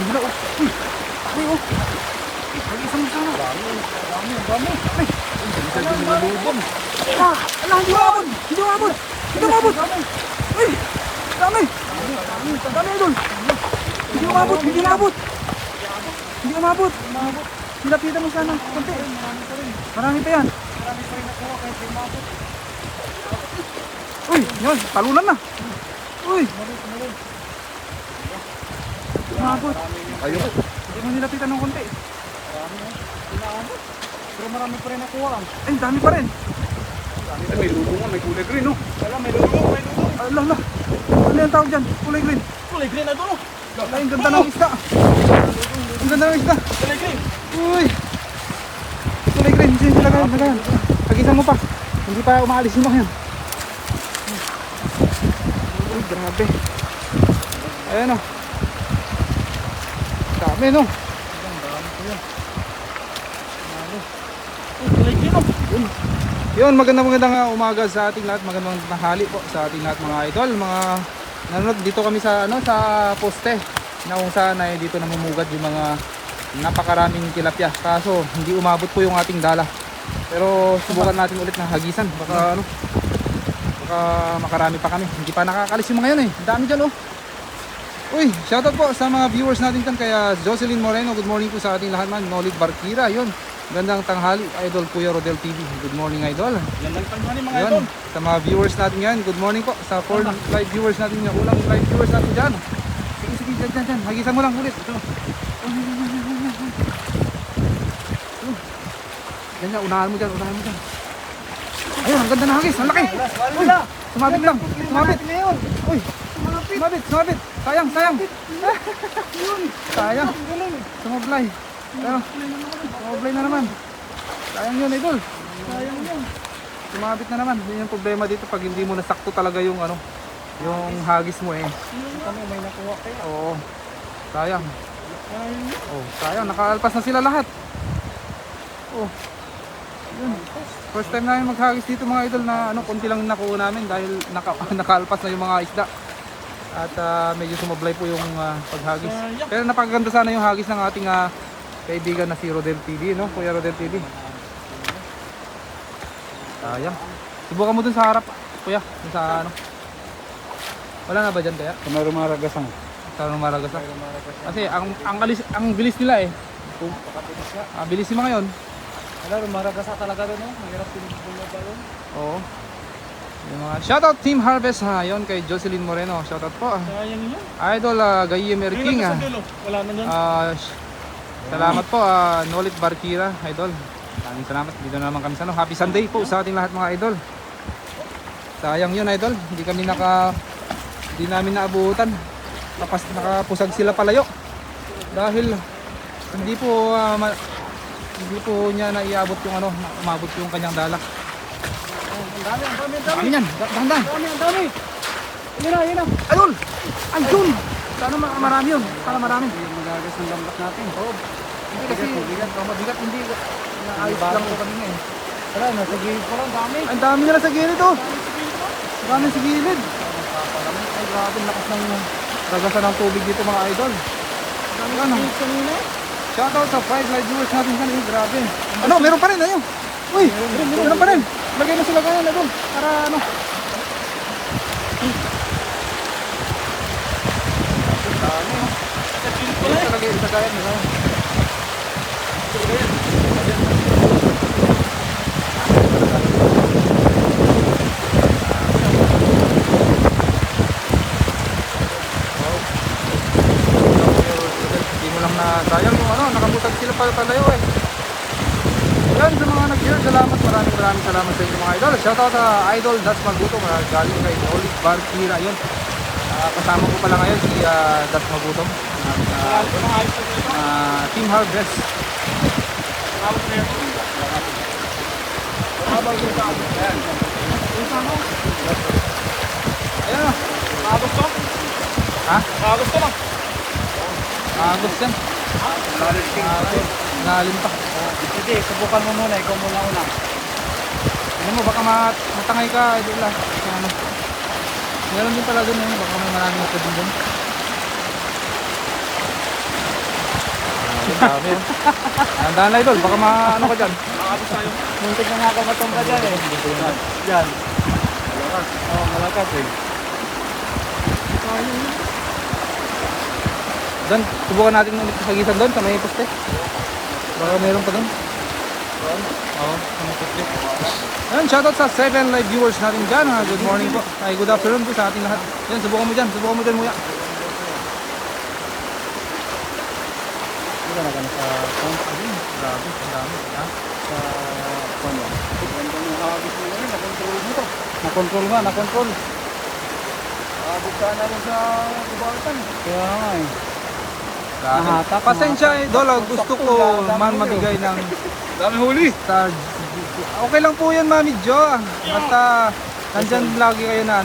Bigla oh. Uy. Ay oh. Mag-isang sana. Dami. Ay. Ang dami nalulubog. Ah, ala, hindi umabot. Hindi umabot. Ay. Dami idol. Hindi umabot. Nilapitan mo sana konti. Marami pa yan. Uy, yan, talunan na. Uy. Umabot. Ayun. Hindi mo nilapitan ng konti. Pero marami pa rin nakuha. Ay, dami pa rin. Ay, may lulungan, may kulay green, no? Wala, may lulungan. Ala. Ano yung tawag dyan? Kulay green. Kulay green na doon, no? Ay, ang ganda ng isda. Kulay green. Uy. Kulay green. Sino lagayan? Pagisan mo pa. Hindi pa umaalis yung mga yan. Uy, grabe. Ayan o. Dami no. Kulay green, no? Yun, magandang umaga sa ating lahat. Magandang tanghali po sa ating lahat mga idol. Mga nanonood dito kami sa sa poste na kung saan ay dito namumugad yung mga napakaraming tilapia. Kaso hindi umabot po yung ating dala. Pero subukan natin ulit na hagisan. Baka makarami pa kami. Hindi pa nakakalis yung mga yun eh. Dami dyan oh. Uy, shoutout po sa mga viewers natin dyan. Kaya Jocelyn Moreno, good morning po sa ating lahat man. Nolid Barkira, yun. Gandang tanghali, Idol Kuya Rodel TV. Good morning, Idol. Gandang tanghali, mga Yun, idol. sa mga viewers natin yan, good morning po. Sa 4 live viewers natin yan, ulang live viewers natin dyan. Sige, dyan. Hagisan mo lang ulit. Ito. Yan, unahan mo dyan. Ayun, ang ganda na hagis, ang laki. Uy, sumabit lang. Uy, sumabit. Sayang. Sayang. Sumablay. Pero, sumablay na naman. Sayang yun, idol. Sumabit na naman. Yun yung problema dito pag hindi mo nasakto talaga yung yung hagis mo eh. May nakuha kayo. Oo. Sayang. Oh, sayang. Nakaalpas na sila lahat. Oh. Yun. First time namin maghagis dito mga idol na konti lang nakuha namin dahil nakaalpas na yung mga isda. At medyo sumablay po yung paghagis. Pero napakaganda sana yung hagis ng ating kaibigan na si Rodel TV, no? Kuya Rodel TV. Sayang. Subukan mo dun sa harap, kuya. Dun sa Wala na ba dyan kaya? Sa may rumaragasan. Sa Maragas. Kasi ang bilis nila eh. Bilis yung mga yun. Wala, rumaragasa talaga doon, no? Mahirap pinagbumaga doon. Oo. Yung mga shoutout Team Harvest ha. Yun kay Jocelyn Moreno. Shoutout po. Sayang yun. Idol Gayemer King ha. Wala na dyan. Salamat po Nolit Barkira, idol. Maraming salamat. Dito na naman kami sa Happy Sunday po sa ating lahat mga idol. Sayang yun idol. Hindi namin naabutan. Tapos nakapusag sila palayo. Dahil hindi po niya naiabot yung umabot yung kanyang dala. Ang Dami yan. Dahan-dahan. Ang dami. Yun na. Ayun. Sana marami yun. Sana marami. Magagas ng lambat natin. Oo. Hindi kasi mabigat hindi naayos lang po kami ngayon. Wala, nasa gilid pa lang, dami. Ang dami nila sa gilid oh. Dami sa gilid. Ay grabe, lakas ng ragasan ng tubig dito mga idol. Shoutout sa 5 live viewers natin dyan. Grabe. Meron pa rin ayun. Uy, meron pa rin. Lagay na sila ganyan na doon. Para dami oh. Lagay sa gaya nila. Sayang yung nakabutag sila palayo eh. Yan sa mga nag-share, salamat, maraming salamat sa inyo mga idol. Shoutout sa Idol Das Maguto, galing kay Nolid Barkira yun. Kasama ko pala ngayon si Das Maguto. Team Harvest. Ayan o. Agos ko? Ha? Agos ko lang. Agos yan. Nalim pa. Hindi, subukan mo muna. Ikaw muna una. Ano mo, baka matangay ka. Meron din pala dun baka may maraming ito din dun. Dami. Tandaan na idol, baka ano ka dyan. Nakakabot tayo. Muntik na nga ako matumba dyan eh. Dyan. Malakas. Oo, malakas eh. Doon, subukan natin ulit sa pagitan doon, sa may poste. Baka meron pa doon. Oo, sa may poste. Ayun, shoutout sa 7 live viewers natin dyan. Good morning po. Ay, good afternoon po sa ating lahat. Yan, subukan mo dyan Muya. Hindi ka na ka sa Ayun, grabe, ang dami. Ha? sa kono. Ganda ng habit mo ngayon. Nakontrol mo to. Nakontrol nga, nakontrol. Habit ka na rin sa kubatan. Kaya nga eh. Grabe. Nahatak, Pasensya idol, gusto ko man mabigay ng Dami huli. star. Okay lang po yan, Mami Jo. Basta nandyan lagi kayo na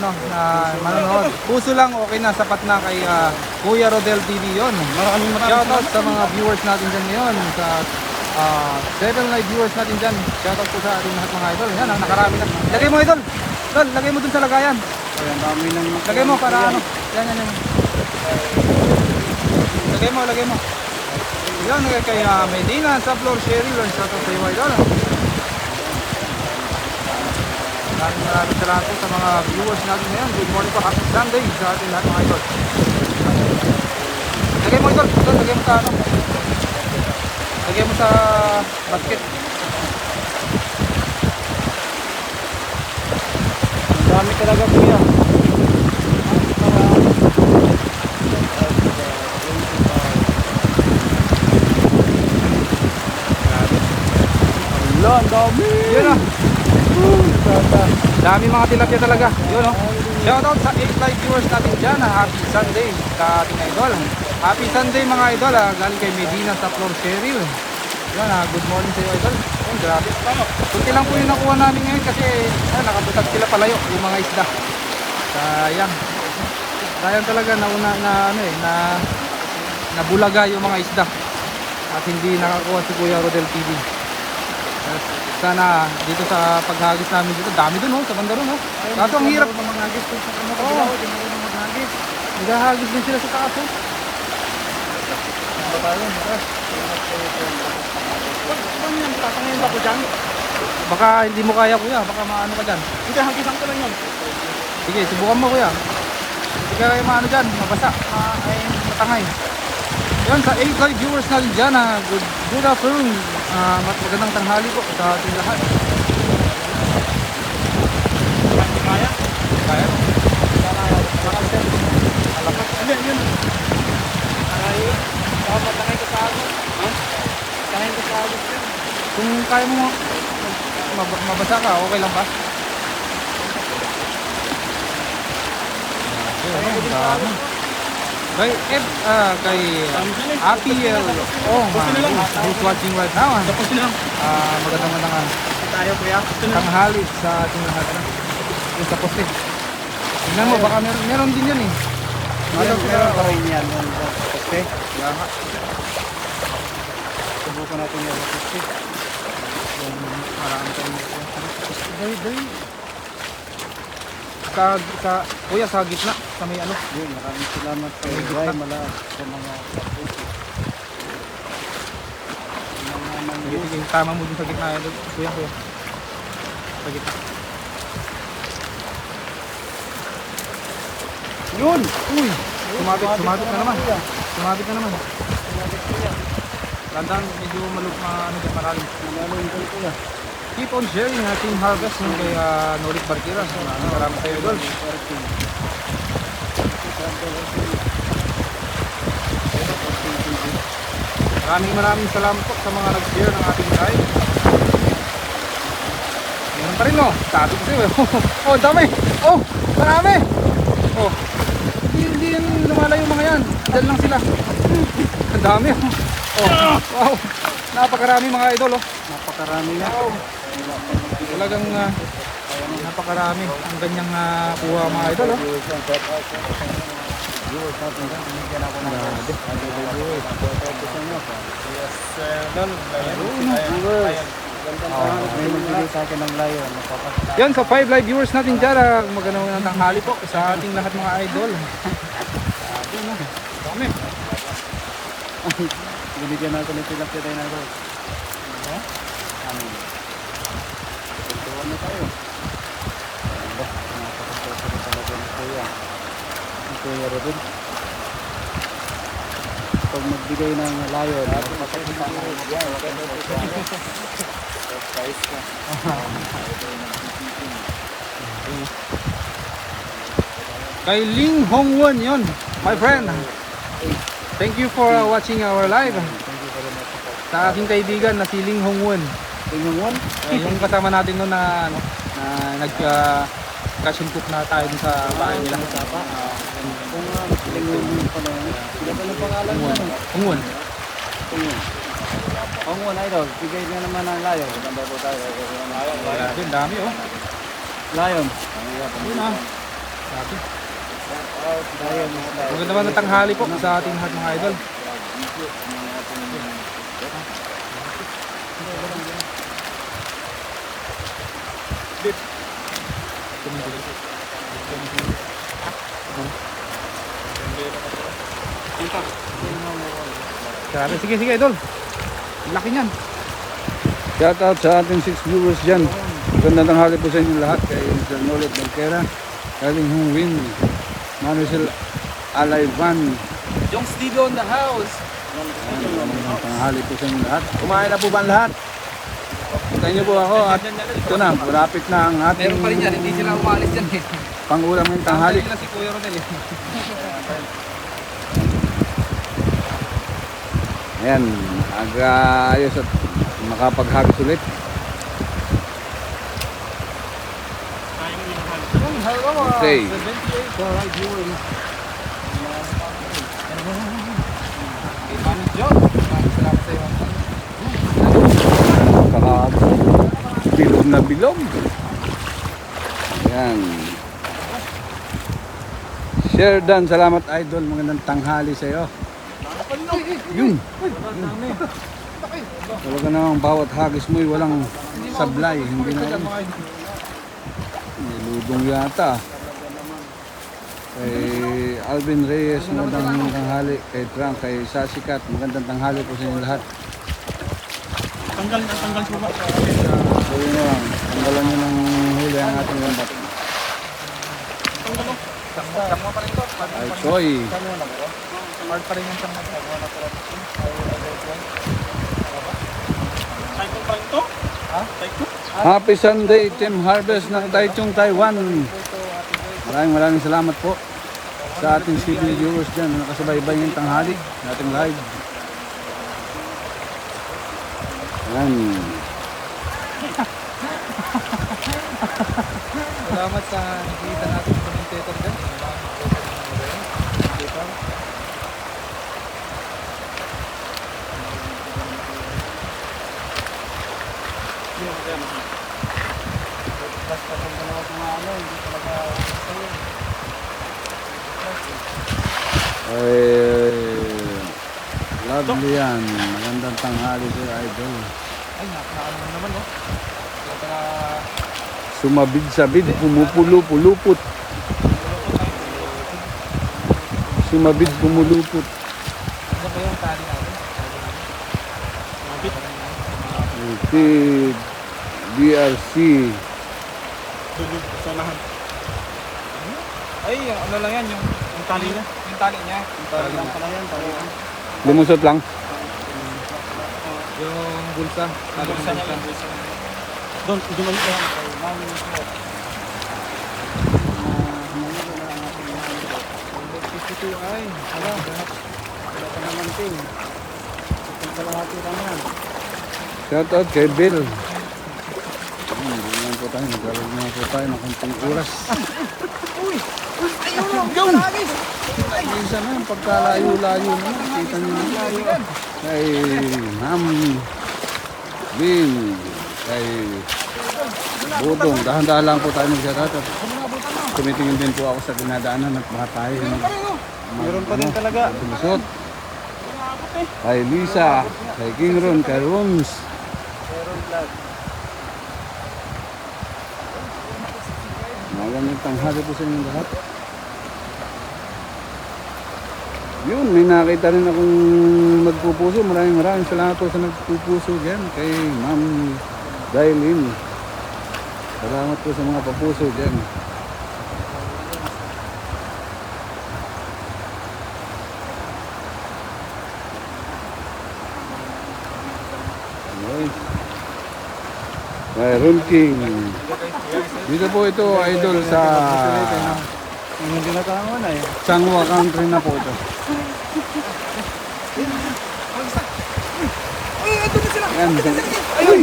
manonood. Puso lang, okay na, sapat na kay Kuya Rodel TV yon. Maraming Shoutout sa mga viewers natin dyan ngayon. Sa 7 live viewers natin dyan. Shoutout po sa ating lahat mga idol. Yan, nakarami na. Lagay mo idol. Idol, lagay mo dun sa lagayan. Kaya ang dami ng... Lagay mo para ano. Yan. Lagay mo. Yan, kay Medina sa floor Sherry. Shoutout sa iyo idol. Maraming salamat po sa mga viewers natin ngayon. Good morning po, happy Sunday sa ating lahat mga idol. Lagay mo idol, lagay mo sa ano. Lagay mo sa basket. Ang dami talaga kuya. Wala, ang dami. Yun o. Tata. Dami mga tilapia talaga. Yun o. Shoutout sa 8 live viewers natin dyan. Happy Sunday sa ating idol. Happy Sunday mga idol. Galing kay Medina sa floor Cheryl. Yan, good morning sa iyo idol. Oh, grabe. Kunti lang po yung nakuha namin ngayon kasi nakabutag sila palayo yung mga isda. Sayang. Sayang talaga na nabulaga yung mga isda. At hindi nakakuha si Kuya Rodel TV. Sana dito sa paghagis namin dito, dami dun sa banda ron. Kaso ang hirap. Mamangagis kung sa kanya Oo. kabilaw, di mo rin mamangagis. Naghahagis din sila sa taas. Babayan, bukas. Ano yan? Tatangayin ba ko dyan? Baka hindi mo kaya kuya, baka maano ka dyan. Hindi, hagisan ko lang yan. Sige, subukan mo kuya. Hindi ka kayo maano dyan, mabasa, ay matangay. Yan, sa 8 live viewers natin dyan, good afternoon. Magandang tanghali po sa ating lahat. Kaya? Kaya? Hindi, yun. Matangay ko sa agos. Matangay ko sa agos yun. Kung kaya mo mabasa ka, okay lang ba? Kay kay Apiel. Oh, who's watching right now? Tapos lang. Magandang Tayo kuya. tanghali sa ating lahat. Yung sa poste. Tingnan mo, baka meron din yan eh. Meron pa rin yan. Okay. Kaya nga. Subukan natin yung okay. Marami tayong Day. Kuya, sa gitna, sa may ano. Yun, maraming salamat sa May Ray, gitna. mala sa mga Sige, tama mo din sa gitna. Kuya. Sa gitna. Yun! Uy! Sumabit na naman. Sumabit na naman. Tandaan, medyo malalim. Malalim ko kuya. Keep on sharing Team Harvest ng kay Norit Barquera. Maraming tayo idol. Maraming salamat po sa mga nag-share ng ating live. Meron pa rin no? Sabi ko sa'yo. Oh, dami! Oh, marami! Oh, hindi yan lumalayo mga yan. Diyan lang sila. Ang dami oh. Oh, wow! Napakarami mga idol oh. Napakarami na. Talagang napakarami ang ganyang kuha mga idol oh. Viewers natin dyan, binigyan ako ng Grabe. viewers. May magbigay sa akin ng lion. Yan sa 5 live viewers natin dyan. Magandang tanghali po sa ating lahat mga idol. Dami. Binigyan natin ng tilapia tayo na ito. Amin. Tuntuan na tayo. Aba, nakakapagpapos na talaga ng kuya. Ang kuya Robin. Pag magbigay ng layon, magpapakita na rin. Surprise ka. Kay Ling Hongwon yon, my friend. Thank you for watching our live. Thank you very much. Sa aking kaibigan na si Ling Hongwon. Tingnan mo? Yung kasama natin noon na ano, na nag cash and cook na tayo dun sa bahay nila. Kung tingnan mo pala yan. Sila pa ng pangalan niya. Hongwon. Kung one idol, bigay niya naman ng layon. Maganda po tayo. Grabe, ang dami oh. Layon. Yun ah. Grabe. Layon. Maganda ba na tanghali po sa ating lahat mga idol. Grabe, sige sige idol. Laki niyan. Shout out sa ating 6 viewers dyan. Magandang tanghali po sa inyo lahat. Kay Mr. Nolet Belkera, Kaling Hong Win, Manuel Alayvan. Jong Studio on the house. Magandang tanghali po sa inyo lahat. Kumain na po ba ang lahat? Kita niyo po ako at ito na, malapit na ang ating Meron pa rin yan, hindi sila umalis dyan eh. pang-ulam ng tanghali. Nila si Kuya Ronel eh. Ayan, ayos at makapag-hagis ulit. Okay. 78 right viewing. Kay Manny John. Maraming salamat sa iyo. Bilog na bilog. Ayan. Sherdan, salamat idol. Magandang tanghali sa iyo. Yun. Talaga namang bawat hagis mo'y walang sablay. Hindi na yun. Niludong yata. Kay Alvin Reyes, magandang tanghali. Kay Frank, kay Sasikat, magandang tanghali po sa inyo lahat. Tanggal po ba? So yun na lang. Tanggalan nyo ng huli ang ating lambat. Sakmo pa rin to. Ay, Choy. Hard pa rin yung sakmo. Taikong pa rin to? Ha? Taikong? Happy Sunday, Team Harvest ng Taichung, Taiwan. Maraming salamat po sa ating civil viewers dyan na nakasabay-bay ng tanghali na ating live. Ayan. Salamat sa nakikita natin sa commentator dyan. Basta kung ganawa ko nga ano, hindi talaga sa'yo. Ay, lovely yan. Magandang tanghali sa idol. Ay, nakakaano naman no. Kaya Sumabid-sabid, pumupulo-pulupot. Sumabid, pumulupot. ano ba yung tali natin? Okay, DRC. Dulog sa lahat. Ay, ano lang yan, yung Tali na. yung tali niya. Tali lang pala yan. Tali lang. Lumusot lang. Yung bulsa. Tali ng bulsa. Doon, dumalik ka lang. Mami mo sila. 52 ay. Wala. Wala pa naman ting. Itong kalahati lang yan. Shout out kay Bill. Hindi naman po tayo. Nagkaroon na po tayo ng konting oras. Yung! Minsan na, pagkalayo-layo na. Kita nyo na. Kay Ma'am Bing. Kay Budong. Dahan-dahan lang po tayo mag-shout out. Tumitingin din po ako sa dinadaanan at baka tayo. Meron pa din talaga. Tumusot. Kay Lisa. Kay King Ron. Kay Rons. Meron vlog. Magandang tanghali po sa inyong lahat. Yun, may nakita rin akong nagpupuso. Maraming salamat po sa nagpupuso dyan. Kay Ma'am Dailin. Salamat po sa mga papuso dyan. Okay. Mayroon King. Dito po ito, idol, sa Yung tinatangan na eh. Sangwa Country na po ito. Yan. Ay!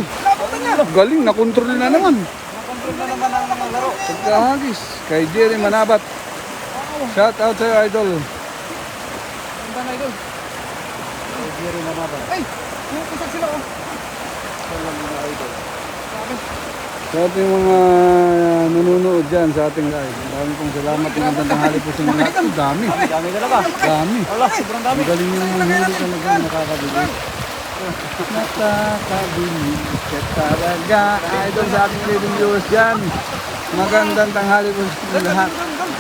Galing, nakontrol na naman. Nakontrol na naman ang laro. Pagkahagis. Kay Jerry Manabat. Shout out sa'yo, idol. Ganda na idol. Jerry Manaba. Ay! Pupusak sila oh. Salam na idol. Sa ating mga nanonood dyan sa ating live. Maraming pong salamat. Magandang tanghali po sa inyo lahat. Ang dami. Dami talaga. Dami. Wala, sobrang dami. Ang galing yung manghuli talaga. Nakakabili. Nakakabili ka talaga. Idol sa ating living viewers dyan. Magandang tanghali po sa inyo lahat.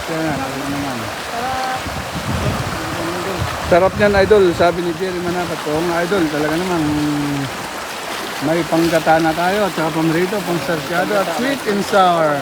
Kaya, ano naman. Sarap niyan, idol. Sabi ni Jerry Manapat. Oo nga, idol. Talaga naman. May panggatana tayo at saka pamarito, pang sarsyado at sweet and sour.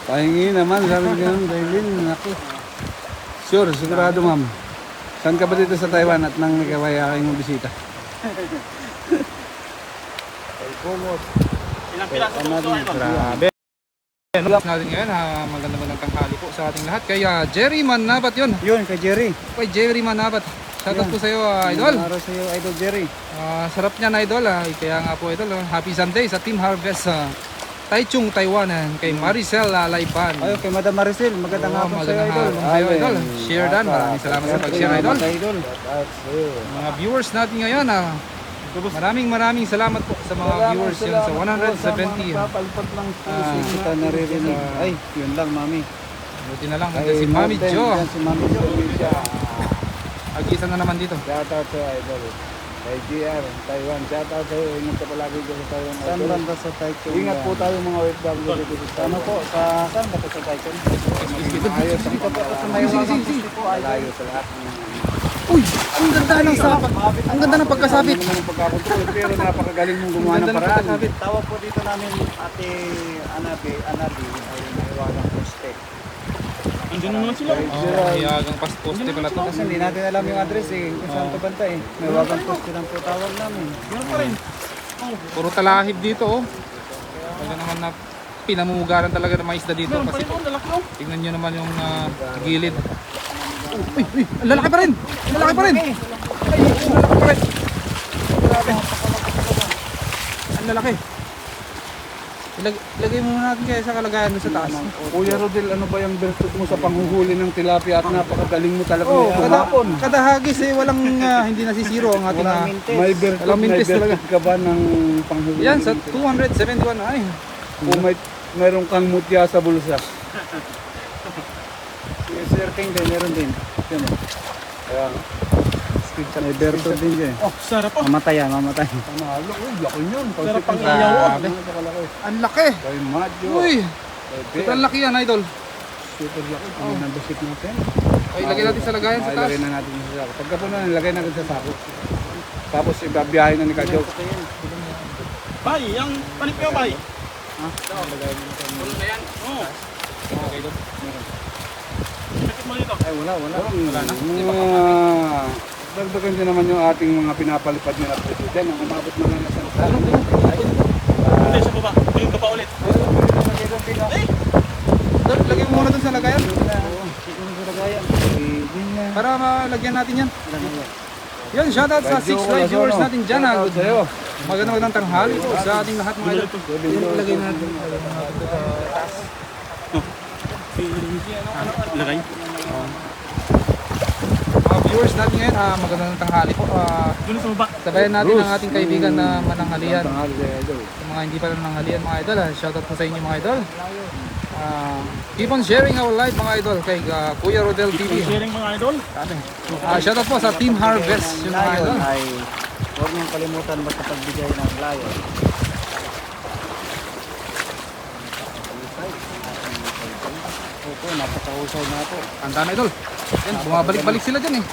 Pahingi naman, sabi ko ganun, Dailin, naku. Sure, sigurado ma'am. Saan ka ba dito sa Taiwan at nang nagkawaya kayong bisita? Ilang piraso po ito idol? Grabe. Vlog natin ngayon, magandang tanghali po sa ating lahat. Kaya Jerry Manabat yun. Yun, kay Jerry. Kay Jerry Manabat. Shoutout po sa iyo, idol. Para sa iyo, idol Jerry. Sarap niyan, idol. Kaya nga po, idol. Happy Sunday sa Team Harvest Taichung, Taiwan. Kay Maricel Layban. Ayun, kay Madam Maricel. Magandang hapon sa iyo, idol. hapon sa iyo, idol. Share dan. Maraming salamat sa pag-share, idol. Idol. Mga viewers natin ngayon, maraming salamat po sa mga viewers yan sa 170. Papalpag lang po. Kita naririnig. Ay, yun lang, mami. Buti na lang, nandiyan si Mami Jo. Si Mami Jo. Agisan na naman dito. Shout out sa idol. Kay GR, Taiwan. Shout out sa iyo. Ingat ka palagi dito sa Taiwan. Saan idol. banda sa Taichung? Ingat po tayo mga OFW dito sa Ano Taiwan. po, sa saan ba ito sa Taichung? Ayos ang Dito po sa may wagang pusti po, idol. Malayo sa lahat. Uy! Ang ganda ng sabit! Ang ganda ng pagkasabit! Ano naman ang pagkakontrol, pero napakagaling mong gumawa ng Ganda ng paraan. pagkasabit. Tawag po dito namin Ate Anabi ay may wagang poste. Andun naman sila. Hiyagang poste pala to. Kasi hindi natin alam yung address eh, kung saan ito banta eh. May wagang poste lang po tawag namin. Meron pa rin. Puro talahib dito oh. Kaya naman na pinamugaran talaga ng mga isda dito Meron pa kasi rin. Oh, lalaki oh. tingnan nyo naman yung gilid. Uy! Uy! Ang lalaki pa rin! Ang lalaki pa rin! Ay! Ang lalaki pa rin! Grabe! Ang lalaki! Ilagay mo natin kaya sa kalagayan doon sa taas. Kuya Rodel, ano ba yung virtud mo sa panghuhuli ng tilapia at napakagaling mo talaga Oh, nito hapon? kada hagis eh walang hindi nasisiro ang ating Walang mintes. May virtud, Walang mintis talaga. ka ba ng panghuli? yan sa ng tilapia? 271 ay. Kung mayroon kang mutya sa bulsa. Yung Sir King din, meron din. Yan o. Kaya, May virtud din dyan. Oh, sarap oh. Mamatay yan, mamatay. panalo, laki yun. Sarap pang Pagsitin- iyaw, oh. Grabe. Ang laki! Kay Madjo. Uy! Kay Bea. Sobrang laki yan, idol. Super laki. Kung nabusit natin. Ay, lagay natin sa lagayan sa taas. Ilagay na natin sa sako. Pagka po na, ilagay natin sa sako. Tapos ibabiyahin na ni Kajok. Bay, yung panipyo bay. Oo. Sakit mo dito. Ay, wala. Wala na. Dagdagan din naman yung ating mga pinapalipad nila dito dyan. Ang umabot na lang na sa Hindi, sa baba. Tulog ka pa ulit. Lagay mo muna dun sa lagayan. Siguro sa lagayan. Para malagyan natin yan. Yan, shoutout sa 6 live viewers natin dyan. Sa'yo. Magandang tanghali po sa ating lahat mga idol. Ilagay natin. Lagay. Mga viewers natin ngayon, magandang tanghali po. Doon sa baba. Sabayan natin ang ating kaibigan na mananghalian. Tanghali sa idol. Sa mga hindi pa nananghalian mga idol, shoutout po sa inyo mga idol. Keep on sharing our live mga idol kay Kuya Rodel TV. Sharing mga idol. Shoutout po sa Team Harvest yun mga idol. Ay, huwag niyong kalimutan basta pagbigay ng layon. Opo, napakahusay na po. Ang dami idol. Yan, bumabalik-balik sila dyan eh.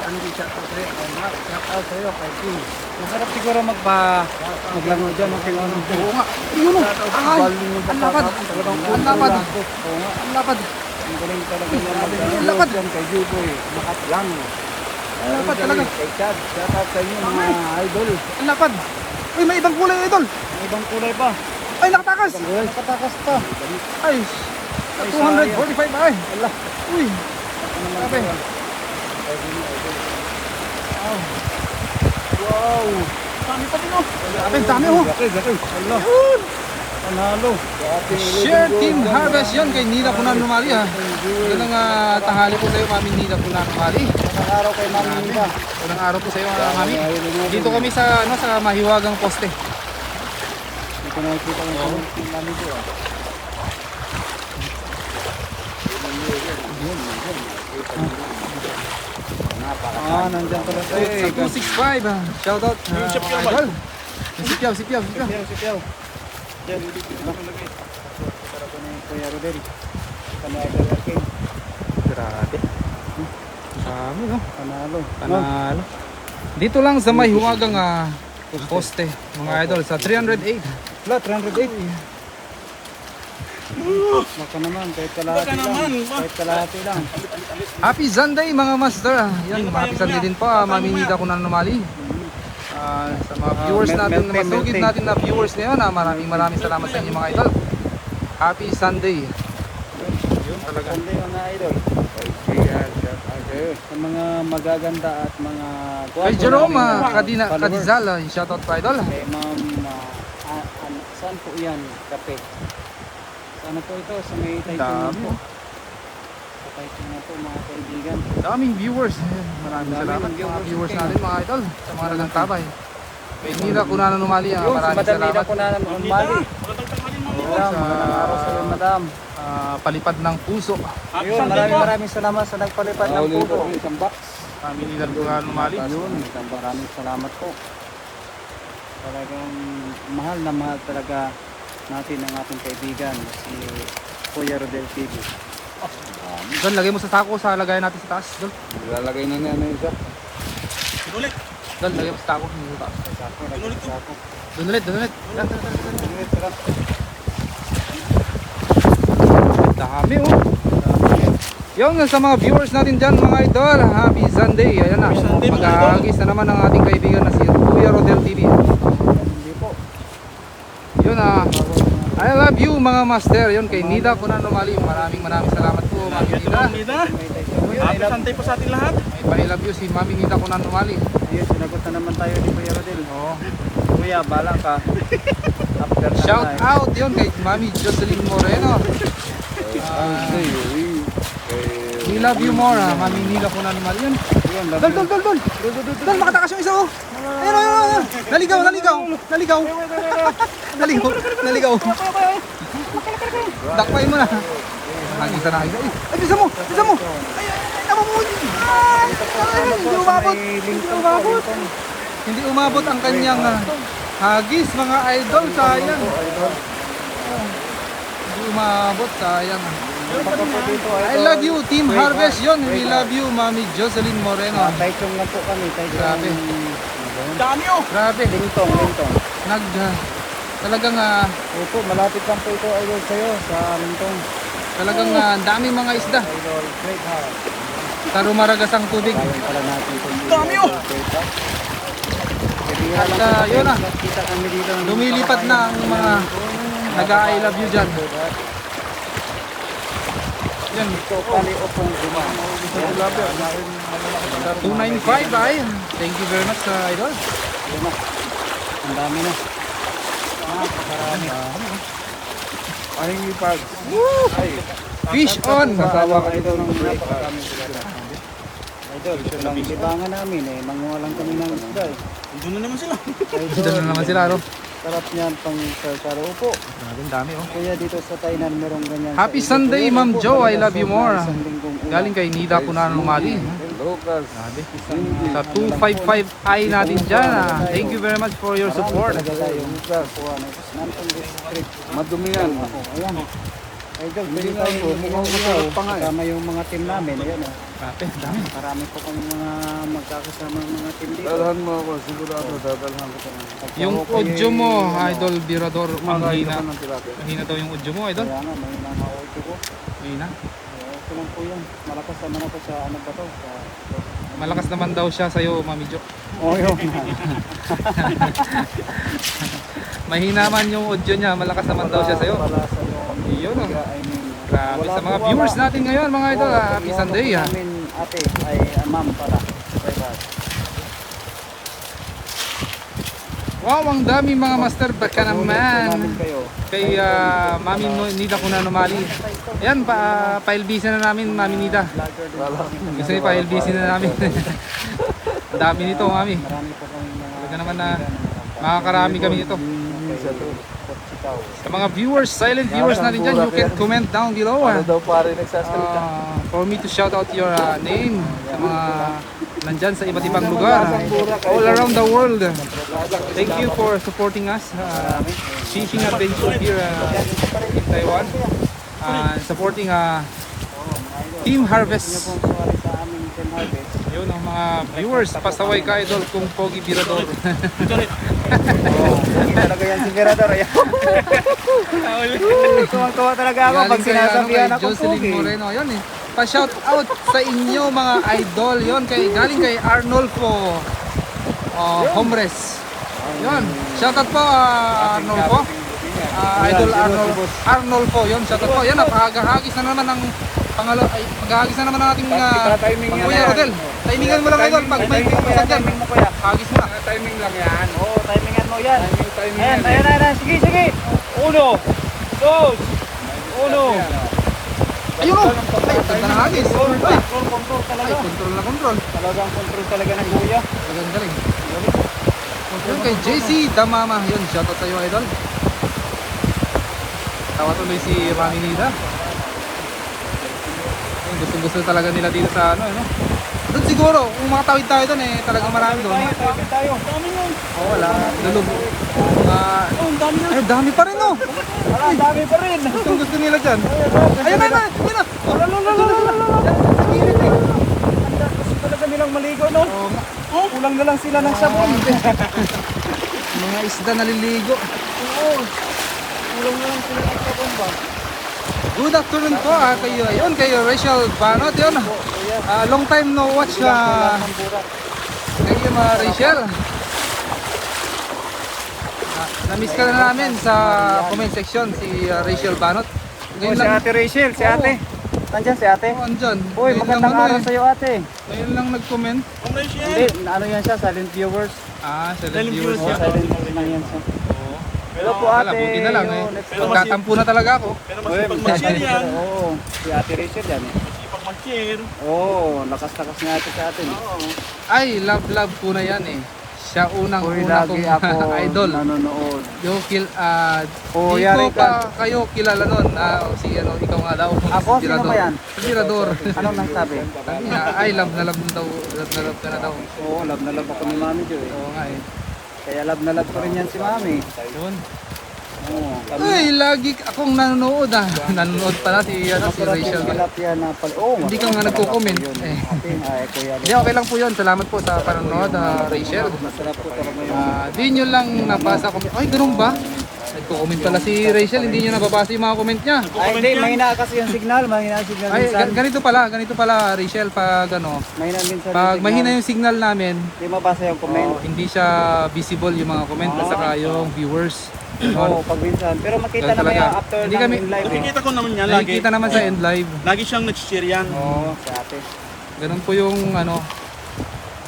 Andy, shout out sa'yo, kay King. Masarap siguro maglango dyan. Oo nga. Yun o. Ang lapad. Ang lapad. Ang lapad. Ang galing talaga niya maglango Ang lapad. dyan kay Juboy. Nakatlang. Ang lapad talaga. Kay Chad, shout out sa inyo mga idol. Ang lapad. Uy, may ibang kulay idol. May ibang kulay pa. Ay, nakatakas. Nakatakas pa. Ay, 245 ay. Allah. Uy, Grabe. Wow. Dami pa din oh. grabe, dami oh. Allah. Panalo. Share Team Harvest yun kay Nina Punan Numali ha. Yan ang tanghali po sa iyo, Mami Nina Punan Numali. Isang araw kay Mami Nida. Unang araw po sa iyo, Mami. Dito kami sa sa mahiwagang poste. Dito nakikita yung Mami ko. Nandiyan pala Sa 265 shout out Yung si Piaw, idol. Si Piaw. Sipiyaw. Diyan. Sarap na yung Kuya Rodel. Kami ay lalaki. Grabe. Dami no. Panalo. Panalo. Dito lang sa mahiwagang poste mga idol sa 308. Flat, 308. Baka naman, kahit kalahati lang. Kahit kalahati lang. Happy Sunday mga master. Yan, happy Sunday din po. Mami Nida Punan Numali. Sa mga viewers natin, masugid natin na viewers ngayon, maraming salamat sa inyo mga idol. Happy Sunday. Yun talaga. Sunday mga idol. Sa mga magaganda at mga Kay Jerome followers. Kadizal, shoutout po idol. Kay Ma'am, saan po yan? Kape. Ano po ito? Sa may Taytay Dami. po. Sa Taytay na po mga kaibigan. Daming viewers. Ayan, maraming salamat mga viewers natin mga idol sa mga nagtantabay. Kay Nida Punan Numali, maraming salamat. ko na naman Mali. Magandang tanghali mga Oo, Madam, sa magandang araw sa iyo, madam. palipad ng puso. Happy Ayun, Sunday po. maraming salamat sa nagpalipad ng puso. Isang box. Mami Nida Punan Numali. Ayun, maraming salamat po. Talagang mahal na mahal talaga natin ang ating kaibigan si Kuya Rodel TV. Doon, lagay mo sa sako sa lagayan natin sa taas. Doon, Lalagay na niya na isa. Ulit. doon, lagay mo sa sako sa taas. Sako, nagsasako. Doon ulit, doon ulit. Yan. Dami oh. Yung sa mga viewers natin dyan mga idol, happy Sunday. Ayan na, Happy Sunday, mga mag-aagis na naman ang ating kaibigan na si Kuya Rodel TV. Hindi po. Yun I love you mga master. Yun kay Nida Punan Numali. Maraming salamat po Mami Nida. Nida. May tayo. Happy Sunday po sa ating lahat. May pa-love you si Mami Nida Punan Numali. Ayun, sinagot na naman tayo ni Kuya Rodel. Oo. Kuya, bala ka. After na Shout tayo. out yun kay Mami Jocelyn Moreno. We love you more Mami Nida Punan Numali. Yun. Ayun, love you. Dol. Dol, makatakas yung isa oh. Ayun. Naligaw. Naligaw. Dakpay mo na. Ang isa na. Ay, bisa mo. Ay, namamuli. Ay, hindi umabot ang kanyang hagis mga idol. Sayang. Hindi umabot. Sayang. I love you, Team Harvest yun. We love you, Mami Jocelyn Moreno. Taytong lang po kami. Taytong. Grabe. Dami oh. Grabe. Lintong. Talagang Opo, malapit lang po ito idol sa'yo sa Lintong. talagang daming mga isda. Idol, great heart. Tarumaragas ang tubig. Bayan pala natin itong Dami, oh! great heart. At yun na, Kita kami dito. ng lumilipat na ang mga nag-I love you dyan. Yan, Ito, pali o pong gumang. 295 ay. Thank you very much idol. Yun na. Ang dami na. Marami. Aling ipag. Fish on. Kasawa ka idol ng napakarami sila. Idol, ito lang libangan namin eh. Manguha lang kami ng isda eh. Doon na naman sila. Idol, Doon na naman sila, no? sarap niyan pang saro po. Grabe, ang dami, oh. Kaya dito sa Tainan merong ganyan. Happy sa Sunday, Iloilo Ma'am po, Jo. I talaga love you sobrang more. isang linggong ulan. Galing kay Nida Punan Lumali. Lucas. Grabe. Hindi. Sa 255i natin dyan. Thank you very much for your support. Marami talaga tayong kuha ng Nantong District. Madumi yan. Ako, ayan. Idol, Hindi pwede nga tayo po, mukhang masarap pa nga eh. kasama yung mga team namin. Ayan o. Grabe, ang dami. Marami po kami mga magkakasama ng mga team dito. Dadalhan mo ako, sigurado dadalhan ko. Yung audio mo, Idol Birador, Kumakain mahina. ka ng tilapia. Mahina daw yung audio mo, Idol. Kaya nga, may mga audio ko. Mahina. Okay lang po yan. Malakas naman ako sa ano ba to? Sa... Malakas naman daw siya sa'yo, Mami Jo. Oh, yun. Mahina man yung audio niya, malakas naman daw siya sa'yo. Wala sa iyo. Yun, oh. I mean, Grabe wala sa mga po, viewers wala. natin ngayon, mga Idol. Happy Wala Sunday, po ha. namin ate ay ma'am pala. Private. Wow, ang dami mga master. Baka Namin naman. kayo. Kay Mami Nida Punan Lumali. Ayan, pa-LBC na namin, Mami Nida. Vlogger din. Gusto niyo pa-LBC na namin. Ang dami nito, Mami. Marami po kami mga Talaga naman na makakarami kami nito. Sa mga viewers, silent viewers natin dyan, you can comment down below. Ano daw pare nagsasalita? For me to shout out your name sa mga nandyan sa iba't ibang lugar. All around the world. Thank you for supporting us. Fishing adventure here in Taiwan. Supporting Team Harvest. sa aming Team Harvest. Yun ang mga viewers. Pasaway ka, Idol, kung Pogi Birador. Hindi talaga yan si Mirador. Tuwang-tuwa talaga ako pag sinasabihan ako Jocelyn Pogi. Moreno. Yun eh. Pa-shout out sa inyo mga idol. Yun, galing kay Arnolfo Hombres. Yun. Shout out po Arnolfo. Idol Arnolfo. Yun, shout out po. Yan, paghahagis na naman ng paghahagis na naman ng ating Kuya Rodel. Timingan mo lang, Idol. Pag may pinagpasag dyan, Timing mo kuya. hagis mo na. Timing lang yan. Oo, timingan mo yan. Timing Ayan, yan. ayan. Sige, sige. Uno. Dos. Uno. Ayun o! Ay, ganda ng hagis. Ay, Control talaga. control na control. Talagang control talaga ng kuya. Talagang galing. Yun kay JC Damama. Yun, shoutout sa'yo, Idol. Tawa tuloy si Mami Nida. Gusto talaga nila dito sa ano, ano. Doon siguro, kung makatawid tayo doon eh, talagang marami doon. Tayo. Dami yun. Oo, wala. Lulub. Ang dami yun. Ay, dami pa rin oh. Wala, ang dami pa rin. Gusto nila dyan. Ayun na, ayun na. Gusto talaga nilang maligo, no? Oo, Kulang na lang sila ng sabon. mga isda naliligo. Oo. Kulang na lang sila ng sabon ba? Good afternoon po kayo. Ayun, kayo Rachel Banot. Yun. Long time no watch kayo mga Rachel. Na-miss ka na namin sa comment section si Rachel Banot. Oh, si Ate Rachel, si Ate. Nandiyan si Ate. Oh, andyan. Uy, Ngayon magandang lang, araw sa'yo, Ate. Ngayon lang nag-comment. Hindi, ano yan siya, silent viewers. Silent viewers Oh, siya. silent lang yan siya. Hello po, Wala, Ate. buti na lang eh. Yo, next Pero Magtatampo na talaga ako. Pero masipag mag-share yan. Oo, si Ate Rachel yan eh. Masipag mag-share. Oo, lakas-lakas nga ito sa atin. Ay, love po na yan eh. Siya Uy, unang-una lagi kong ako idol. nanonood. Di yari ko pa kayo kilala nun. Si ano, ikaw nga daw. Ako? Si Sino ba yan? Si Mirador. Anong nagsabi? Ay, love na love daw. Love na love ka na daw. Oo, love na love ako ni Mami Jo eh. Oo nga eh. Kaya love na love ko rin yan si Mami. Yun. Oo. Ay, lagi akong nanonood Nanonood pala si Rachel. Tilapia na pala. Oo. Hindi ka nga nagko-comment. Eh. Ay, kuya. Hindi, okay lang po yun. Salamat po sa panonood, Rachel. Masarap po talaga yun. Di nyo lang nabasa comment. Ay, ganun ba? Nagko-comment pala si Rachel. Hindi nyo nababasa yung mga comment niya. Ay, hindi. Mahina kasi yung signal. Mahina yung signal Ay, minsan. ganito pala Rachel, pag ano, Mahina minsan pag yung mahina signal. yung signal namin, Hindi mabasa yung comment. hindi siya visible yung mga comment at saka yung viewers. Oo, pag minsan. Pero makita Ganun naman talaga. yung after Hindi ng kami- live eh. Nakikita ko naman yan lagi. Nakikita naman sa end live. Lagi siyang nag-share yan. Oo, si ate. Ganun po yung ano.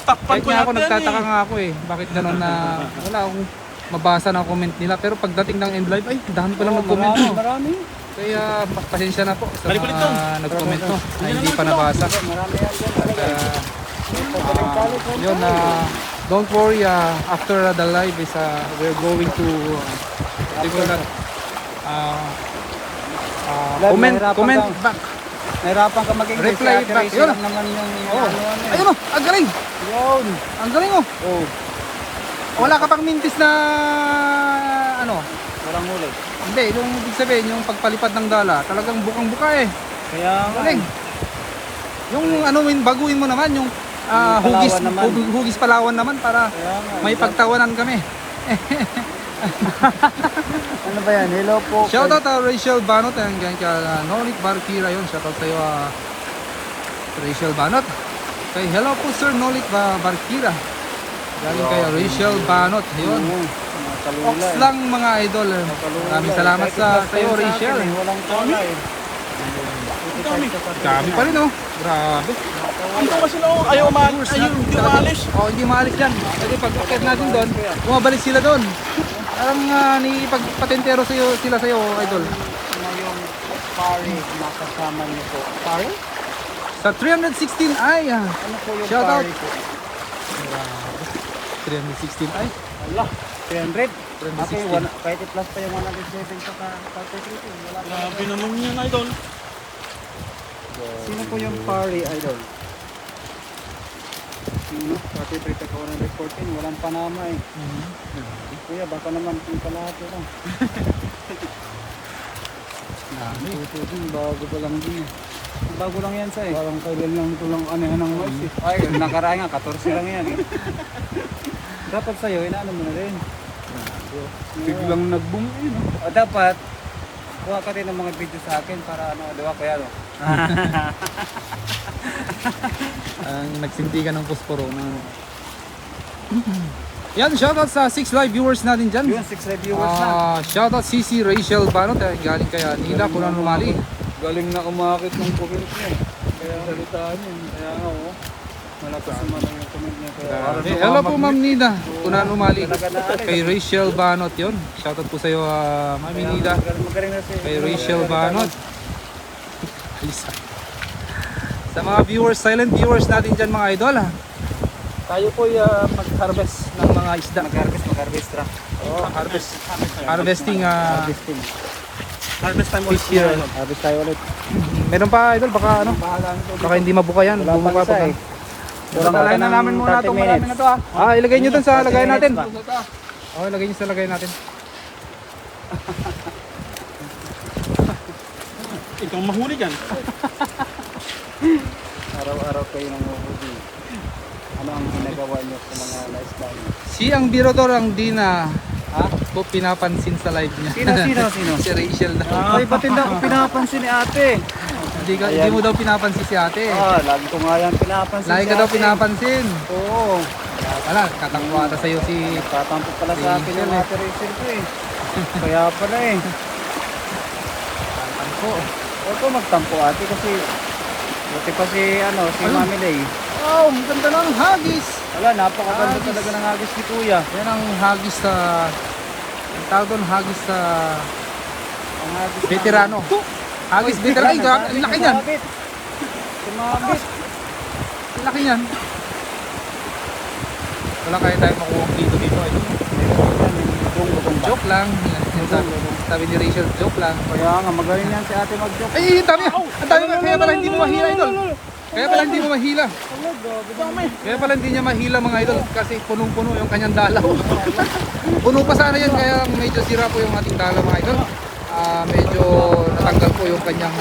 Takpan Kahit ko nga ako natin nagtataka eh. nga ako eh. Bakit ganun na wala akong mabasa ng comment nila. Pero pagdating ng end live, ay dami pa lang mag-comment Marami, mo. marami. Kaya pasensya na po sa Balik-balik to. mga nag-comment mo na hindi pa nabasa. Marami yan dyan talaga. Yun, don't worry, after the live is we're going to what do you call that? Love, Comment nahirapan ka. back. Nahirapan ka mag-English. Reply Ate back. Rachel Yun. lang naman yung Oh. ano eh. Ayun, oh, ang galing. Yun. Ang galing, oh. Oh, Wala ka pang mintis na ano. walang huli. Hindi, yung ibig sabihin, yung pagpalipad ng dala, talagang bukang-buka eh. Kaya nga. Galing. Yung ano, baguhin mo naman, yung Yung hugis, Palawan naman. hugis Palawan naman para Kaya nga. may pagtawanan kami. Ano ba yan? Hello po. Shoutout Rachel Banot, and ganyan ka Nonik Barkira yun. Shoutout sa'yo Rachel Banot. Kay hello po Sir Nonik Barkira. Galing kay Rachel Banot. Yun. Kalula Ox lang mga idol. Maraming salamat sa'yo Rachel. Walang tala eh. Dami pa rin oh. Grabe. Ito kasi no, ayaw hindi umalis. Oh, hindi maalis yan. Kasi pag akit natin doon, bumabalik sila doon. Parang nipagpatentero sila sa'yo, idol. Ngayong pari nakasama niyo po. Pari? Sa 316 ay, Ano po yung Shout out. pari po? 316 ay. Allah. 300? 316. Okay, kahit i-plus pa yung 107 saka 43. Wala pa. Grabe naman yan, idol. Sino po yung pari, idol? Sino? 43 saka 114. Walang Panama eh. Kuya, baka naman kung kalahati lang. Ito din, bago pa lang din. Bago lang yan sa eh. Parang kailan lang ito lang anihan ng mais eh. Ay, nakaraan nga, 14 lang yan eh. Dapat sa'yo, inaano mo na rin. Biglang nag-boom eh. No? O dapat, kuha ka rin ng mga video sa akin para ano, diba kuya no? Nagsintigan ng posporo na. Yan, shoutout sa 6 live viewers natin dyan. Yun, 6 reviewers na. Shoutout CC Rachel Banot, galing kaya Nila Kunan Rumali. Galing na umakit ng comment niya eh. Kaya salitaan yun. Kaya nga oh. Malakas naman ang yung comment niya. Kaya Hello po Ma'am Nida, Kunan Rumali. talaga na Kay Rachel Banot yun. Shoutout po sa'yo, Mami Nida. magaling na si Kay Rachel Banot. Lisa. Sa mga viewers, silent viewers natin dyan mga idol. Tayo po mag-harvest ng mga isda. Mag-harvestra. Harvesting Harvesting. Harvest time ulit fish here. Harvest tayo ulit. Meron pa idol, baka ano? Baka hindi mabuka yan. Wala Bumuka pa isa pa. eh. Tatalayan na namin muna itong marami na to ilagay nyo dun sa 30 lagayan natin. minutes ba? Ilagay nyo sa lagayan natin. Ikaw mahuli dyan. Araw-araw kayo nang uhuli. Ano ang ginagawa niyo sa mga na-isla niyo? Si ang birodor ang di na Ha? po pinapansin sa live niya. Sino? Si Rachel na. Ay, ba't hindi ako pinapansin ni ate? Hindi mo daw pinapansin si ate. Lagi ko nga yan pinapansin Lagi si ka daw ate. pinapansin. Oo. Wala, katakwa ata sa'yo si... Tatampo pala Si sa akin Rachel yung ate Rachel ko eh. Kaya pala eh. Tampo. Huwag ko magtampo ate kasi buti pa si si Ano? Mami Lay. Oh, ang ganda ng hagis. Wala, napakaganda Hagis. talaga ng hagis ni Kuya. Yan ang hagis sa... Ang tawag doon, hagis sa... Ang hagis Veterano. Hagis veterano. Ay, grabe, ang laki niyan. Sumabit. Ang laki niyan. Wala kaya tayo makuha dito ay. Joke lang. Sabi ni Rachel, joke lang. Kaya nga, magaling yan si ate mag-joke. Ay, ang dami. Ang dami. Kaya pala hindi mo mahila, idol. Kaya pala hindi mo mahila. Kaya pala hindi niya mahila mga idol. Kasi punong-puno yung kanyang dalaw. Puno pa sana yan. Kaya medyo sira po yung ating dalaw mga idol. Medyo natanggal po yung kanyang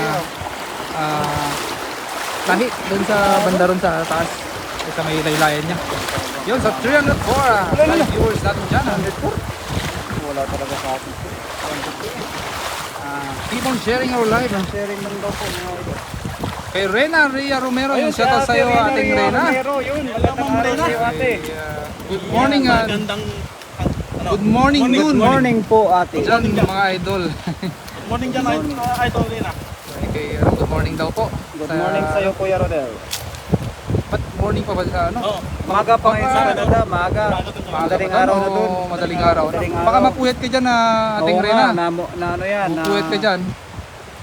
tahi. Doon sa banda ron sa taas. Sa may laylayan niya. Yun, sa 304 live viewers natin dyan. Wala talaga sa akin. Keep on sharing our live. Sharing lang daw po mga idol. Kay Rena Ria Romero, yung shoutout sa'yo, ating Rena. Romero, yun. Magandang araw sa'yo ate. Good morning, Magandang good morning, Good noon. morning po ate. Diyan mga idol. morning dyan, idol Lina. Okay, good morning daw po. Good morning sa'yo Kuya Rodel. Ba't morning pa ba sa ano? Oo. Maga pa ngayon sa Canada, maga. Madaling araw na dun. Madaling araw. Madaling araw. Baka mapuyat ka dyan, ating Oo Rena. nga, na ano yan. Mapuyat ka dyan.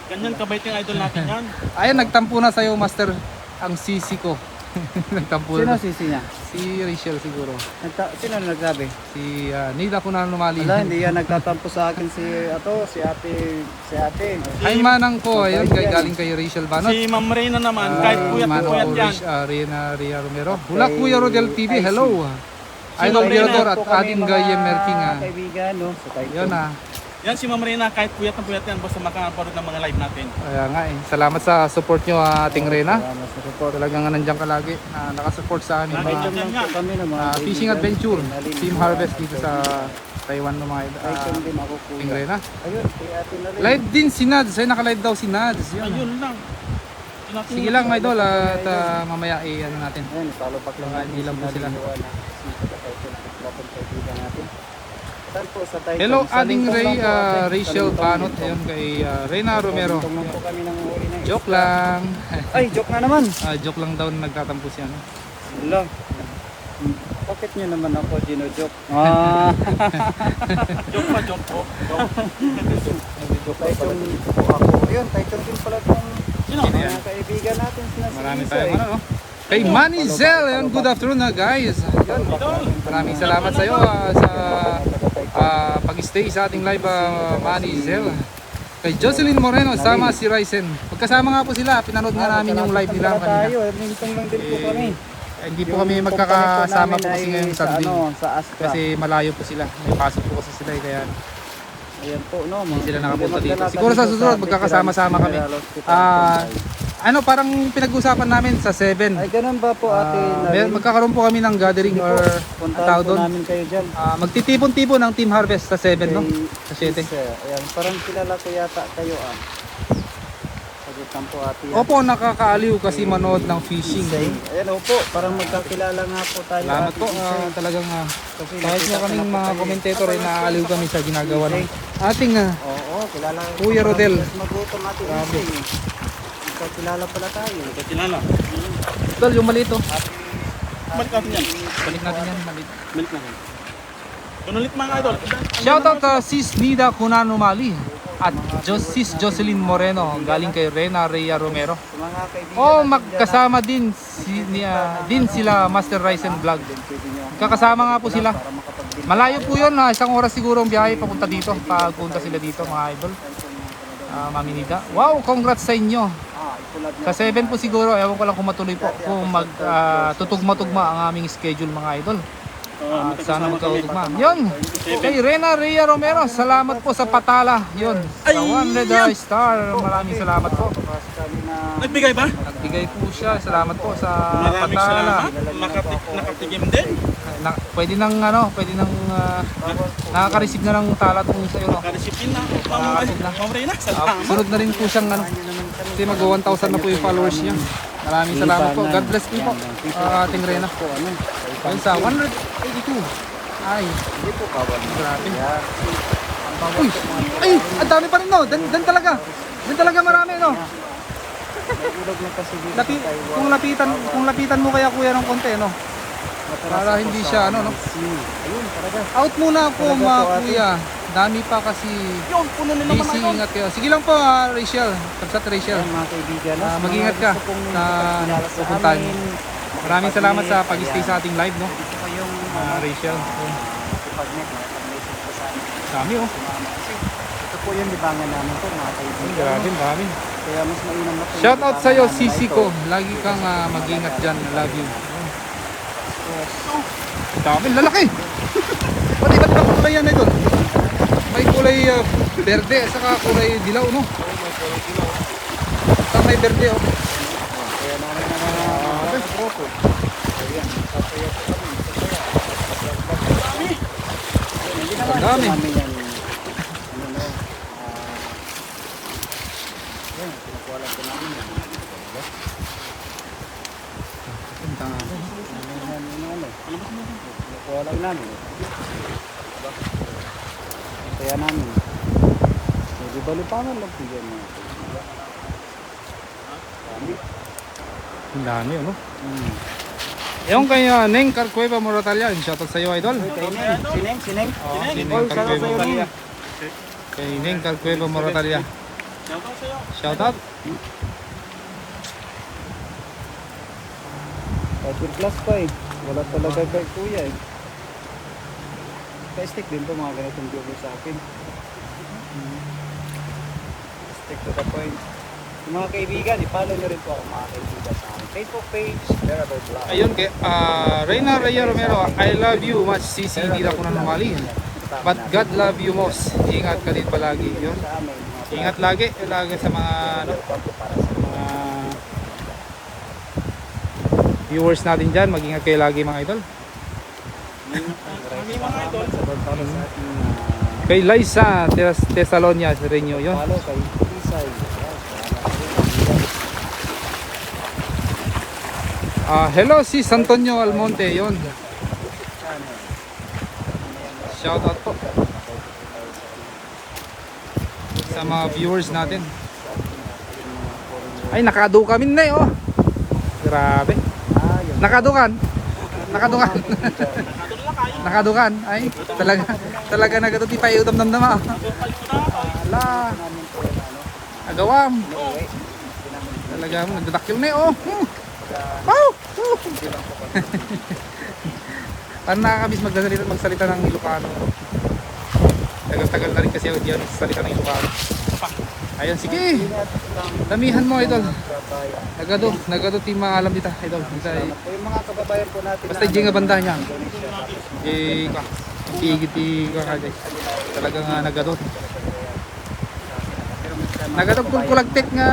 Ganyan kabait yung idol natin yan. Ayan, nagtampo na sa'yo, Master, ang sisi ko. Nagtampo Sino na. sisi niya? Si Rachel siguro. Sino nagsabi? Si Nida Kunanumali. Wala, hindi yan nagtatampo sa akin si ate. Ay manang ko, ayun, kay galing kay Rachel Banot. Si Ma'am Reyna naman, kahit puyat na Manang puyat ko, yan. Ria Romero. Hula Kuya Rodel TV, hello. Idol Ma'am Virador Reyna at ating Gaya Merking. Kaibigan, no? Sa Taytay. Yun Yan si Ma'am Reyna, kahit puyat na puyat yan, basta makakaparod ng mga live natin. Kaya nga eh. Salamat sa support nyo ating Rena. Salamat sa support. Talagang nandiyan ka lagi. Nakasupport sa amin. Lagi Mga Ito lang po kami ng mga fishing kaibigan. adventure. Nalilin Team po Harvest ako. dito sa Taiwan ng mga Taytay din ako ating kuya. Rena. Ayun, kay ate na rin. Live din si Nads. Ay, naka-live daw si Nads. Yun. Ayun lang. Sige lang idol at mamaya ano natin. Ayun, follow back lang natin. Hindi lang po sila. Kaibigan natin. Saan po sa Taytay? Hello Sa ating Lingkong lang po, ate. Rachel Sa Lingkong Banot. dito. Ayun kay Rena Romero. Lingkong lang po kami nang uli na Joke lang. Ay, joke na naman. Joke lang daw nagtatampo siya. No? Hello. Bakit nyo naman ako gino-joke? Ah, Joke pa, joke po. joke Taytay po ako. Ayun, Taytay din pala itong Sino? mga kaibigan natin. Sina Marami Sisa, tayong eh. ano, no? Kay Manny Zell, ayun, good afternoon na guys. Ayun, maraming salamat sa iyo sa pag-stay sa ating live, Manny Zell. Kay Jocelyn Moreno, sama si Ryzen. Magkasama nga po sila, pinanood nga namin yung live nila kanina. Tayo, minsan lang din po kami. Hindi po kami magkakasama po kasi ngayon sa Sunday. sa Astra. Kasi malayo po sila. May pasok po kasi sila kaya Ayan po, no, hindi sila nakapunta dito. Siguro sa susunod magkakasama-sama kami. Ano, parang pinag-usapan namin sa 7. Ay, ganun ba po, ate? Magkakaroon po kami ng gathering or Puntahan tawag po doon. namin kayo dyan. Magtitipon-tipon ng Team Harvest sa 7, no? Sa 7. Ayan, parang kilala ko yata kayo, Sagit lang po, ate. Opo, nakakaaliw kasi manood ng fishing. Ayan, opo, parang magkakilala nga po tayo. Salamat ate po. Isay. Talagang Kasi kahit nakita nga ko kaming na po mga kayo. commentator ay naaaliw kami sa ginagawa ng ating Oo, kilala ko. Kuya Rodel. Mas magutom, ate Grabe. Isay. Magkakilala pala tayo. Kilala. Tol, yung maliit oh. Balik natin yan. Balik natin yan, maliit. Balik natin. Unulit mga idol. Shoutout Sis Nida Kunanumali at Sis Jocelyn Moreno galing kay Rhea Romero. Sa mga kaibigan Oh, natin magkasama din din sila Master Ryzen Vlog. Kakasama nga po sila. para makapagbili. Malayo po 'yon, isang oras siguro ang biyahe papunta dito. Pagpunta sila dito mga idol. Mami Nida. Wow, congrats sa inyo. Ikulad Sa 7 po siguro, ewan ko lang kung matuloy po kung tutugma-tugma ang aming schedule mga idol. Sana magkautugma. Yun, kay Rhea Romero, salamat po sa patala. Yun, sa 100 star. Maraming salamat po. kami na Nagbigay ba? Nagbigay po siya. Salamat po sa Maraming patala. salamat. Nakatigim din. Pwede nang nakaka-receive na ng tala tong sa iyo. No? Nakaresipin na. Ma'am Reyna, salamat. Sunod na rin po siyang kasi mag 1,000 na po yung followers niya. Maraming salamat po. God bless po ating Rena. po ano. Ayun sa 182. Ay, Hindi po kawan. grabe. Kaya Uy! Ay! Ang dami pa rin no! Dan talaga! Dan talaga marami no! nagulog na kasi dito Lapi, sa Taiwan. kung lapitan mo kaya kuya ng konti no? Para hindi siya ano no? Ayun, talaga. Out muna ako Talaga mga po, ate. kuya. Dami pa kasi Yun, puno nila naman busy. idol. Ingat kayo. Sige lang po Rachel. Kapsat Rachel. Ayun, mga kaibigan. Mag-ingat ka sa pupuntahan. Maraming salamat sa pag-stay sa ating live no? Ito ko yung Rachel. pag-net. Pag-message ko sa amin. Dami oh. Ito po yung libangan namin po, mga kaibigan. Grabe, dami. Kaya mas mainam na po. yung Shout out sa iyo, libangan namin na Sisi ito. ko. Lagi kang mag-ingat dyan. Love you. Dami, lalaki! Pati ba't ibang kulay yan ito? May kulay berde, saka kulay dilaw, no? Saka may berde, oh. Kaya namin na mga grupo. Ayan, sasaya po kami. Ang dami. Namin yan. Ano no? Yan, pinakuwalan ko namin yan. Punta nga. Pinakuwalan namin. Kaya namin. Di ba lipangan lang po yan. Ang dami, ano? Yung kay Neng Carcueva Moratalia, shoutout sa iyo, idol. Sineng, sineng. Oh, si Neng Oy, shoutout Carcueva sa'yo, Moratalia. Neng. Kay Neng Carcueva Moratalia. Shoutout sa'yo. Shoutout. 5 plus pa eh. Wala talaga kay kuya eh. Stick din to mga ganitong viewer sa akin. Stick to the point. Yung mga kaibigan, i-follow nyo rin po ako mga kaibigan sa aking Facebook page, Verable Vlog. Ayun kay Reyna Rhea Romero, I love you much sisi, hindi na ako nanungaling. But God love you most. Ingat ka din palagi. Yun. Sa amin, mga Ingat lagi sa mga ano, mga viewers natin dyan. Mag-ingat kayo lagi mga idol. mga idol. Sa pagpapalala sa ating Kay Liza Tesalonia Renyo yun. follow kay Isay. Hello si Antonio Almonte yun. Shout out po sa mga viewers natin. Ay nakado kami na oh. Grabe. Nakadukan. Nakadukan. Ay talaga nagato ti payo damdam. Ala. Agawam. Talaga mo nagdadakil na oh. Wow! Parang nakakabis magsalita ng Ilocano. Tagal-tagal na rin kasi ako diyan magsalita ng Ilocano. Ayun, sige. Damihan mo, idol. Nagado ti mga alam dito, idol. Yung mga kababayan po natin. Basta di nga banda niya. Tigiti ka kagay. Talaga nga nagado. Nagado kulagtit nga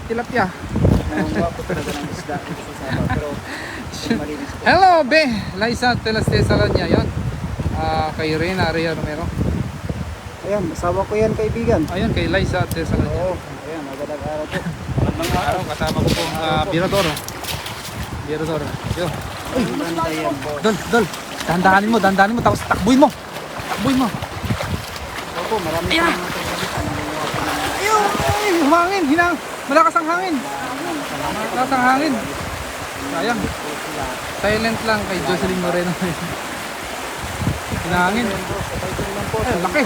tilapia. Hello, be. Liza Tesalonia yon. Kay Reyna Rhea Romero. Ayan, asawa ko yan kaibigan. Ayun, kay Liza Tesalonia. Oo, ayan, magandang araw po. Magandang araw, kasama ko pong Birador. Birador. Yo. Ayan po. Dol. Dandanin mo, tapos takbuin mo. Opo, marami po Ayan. Ayun, humangin, malakas ang hangin. Sayang. Silent lang kay Jocelyn Moreno. Hinangin. Ay, laki.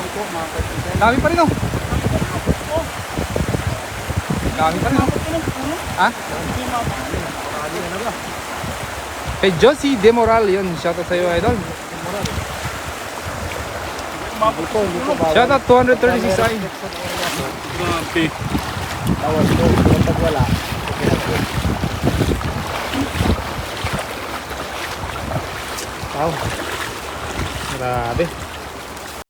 Dami pa rin oh. Ha? Kay Josie Demoral yun. Shoutout sa'yo idol. Shoutout 236 ay. Grabe. Tawas po, kapag wala. Wow. Grabe.